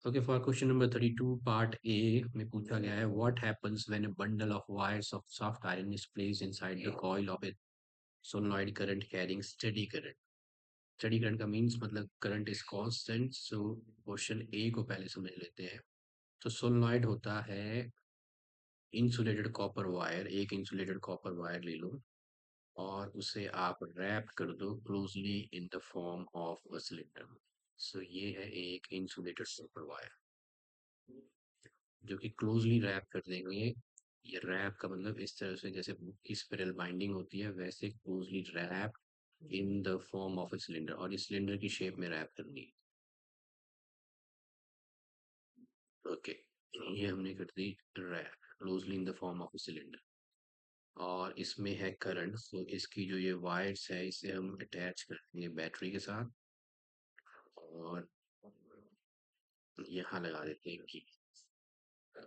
Okay for question number 32 part A में पूछा गया है what happens when a bundle of wires of soft iron is placed inside the coil of a solenoid current carrying steady current का means मतलब current is constant. So question A को पहले समझ लेते हैं। तो सोलेनॉइड होता है इंसुलेटेड कॉपर वायर, एक इंसुलेटेड कॉपर वायर ले लो और उसे आप रैप कर दो closely in the form of a cylinder. So ये है एक इंसुलेटेड कॉपर वायर जो कि क्लोजली रैप कर देंगे। ये रैप का मतलब इस तरह से जैसे बुक की स्पिरल बाइंडिंग होती है वैसे closely wrap in the form of a cylinder, और इस सिलेंडर की शेप में रैप करनी है। ओके, ये हमने कर दी wrap closely in the form of a cylinder. और इसमें है करंट, तो इसकी जो ये वायर्स है इसे हम अटैच कर देंगे बैटरी के साथ और यहाँ लगा देते हैं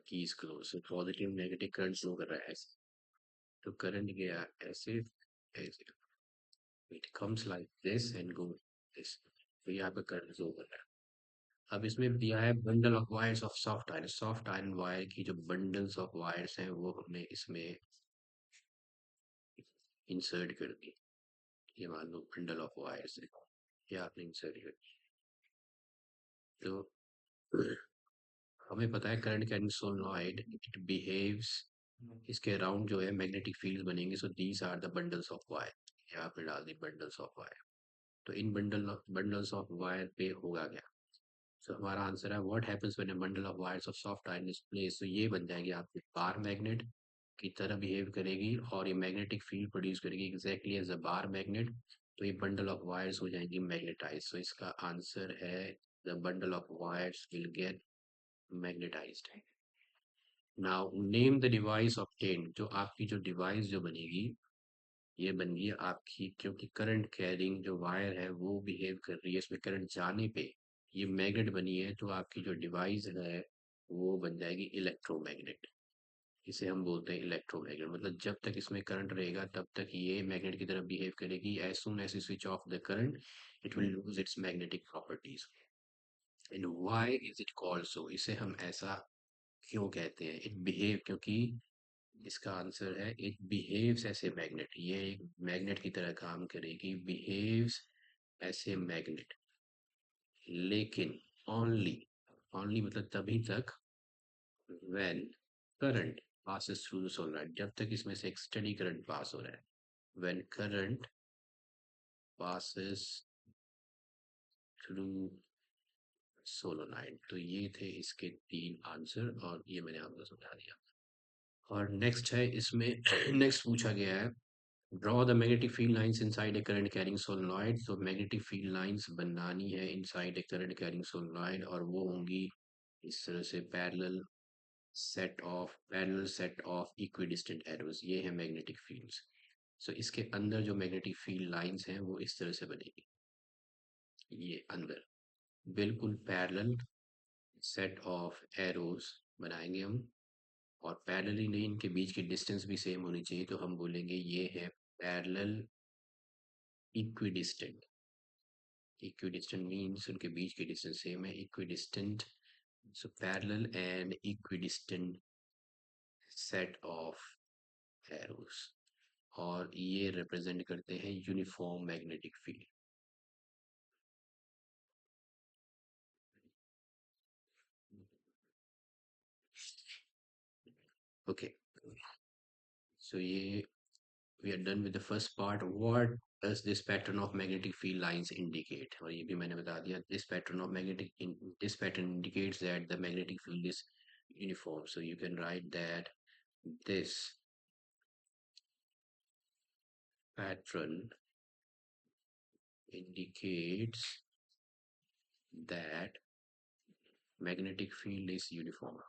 keys close. Positive negative current flow कर रहा है ऐसे, तो करंट गया ऐसे ऐसे, it comes like this and go this. तो यहाँ पे करंट फ्लो कर रहा है। अब इसमें दिया है bundle of wires of soft iron wire की जो बंडल्स ऑफ वायर्स हैं वो हमने इसमें इंसर्ट कर दी। ये मान लो बंडल ऑफ वायर्स है, ये आपने इंसर्ट कर दी। तो हमें पता है current can solenoid it behaves, इसके अराउंड जो है मैग्नेटिक फील्ड बनेंगे। So these are the bundles of wire, यहाँ पे डाल दी बंडल्स ऑफ वायर। तो इन बंडल्स ऑफ वायर पे होगा क्या? सो हमारा आंसर है what happens when a bundle of wires of soft iron is placed. तो ये बन जाएगी आपकी बार मैग्नेट की तरह बिहेव करेगी और ये मैग्नेटिक फील्ड प्रोड्यूस करेगी exactly as a bar magnet. तो ये बंडल ऑफ वायर्स हो जाएंगी मैग्नेटाइज। तो इसका आंसर है the bundle of wires will get magnetised. Now name the device obtained. जो आपकी जो डिवाइस जो बनेगी ये बन गई आपकी, क्योंकि करंट कैरिंग जो वायर है वो बिहेव कर रही है, इसमें करंट जाने पे ये मैग्नेट बनी है। तो आपकी जो डिवाइस है वो बन जाएगी इलेक्ट्रोमैग्नेट। इसे हम बोलते हैं इलेक्ट्रोमैग्नेट। मतलब जब तक इसमें करंट रहेगा तब तक ये मैग्नेट की तरह बिहेव करेगी। As soon as you switch off the current it will lose its magnetic properties. And why is it called so, इसे हम ऐसा क्यों कहते हैं? इट बिहेव, क्योंकि इसका आंसर है it behaves as a magnet. ये एक मैग्नेट की तरह काम करेगी, बिहेव्स एज ए मैग्नेट। लेकिन ओनली, ओनली मतलब तभी तक when current passes through the solenoid, जब तक इसमें से एक स्टेडी करंट पास हो रहा है। When current passes through solenoid। तो ये थे इसके तीन आंसर और ये मैंने आपको समझा दिया। और नेक्स्ट है इसमें नेक्स्ट पूछा गया है draw the magnetic field lines inside a current carrying solenoid. तो मैग्नेटिक फील्ड लाइंस बनानी है inside a current carrying solenoid और वो होंगी इस तरह से parallel set of equidistant arrows. ये है मैग्नेटिक फील्ड्स। सो इसके अंदर जो मैग्नेटिक फील्ड लाइंस हैं वो इस तरह से बनेगी। ये अंदर बिल्कुल पैरेलल सेट ऑफ एरोज बनाएंगे हम, और पैरेलल नहीं, इनके बीच की डिस्टेंस भी सेम होनी चाहिए। तो हम बोलेंगे ये है पैरेलल इक्विडिस्टेंट। इक्विडिस्टेंट मीन्स उनके बीच की डिस्टेंस सेम है, equidistant. So parallel and equidistant set of arrows, और ये रिप्रेजेंट करते हैं uniform magnetic field. Okay, so ये we are done with the first part. What does this pattern of magnetic field lines indicate? और ये भी मैंने बता दिया, this pattern indicates that the magnetic field is uniform. So you can write that this pattern indicates that magnetic field is uniform.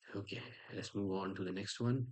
Okay, let's move on to the next one.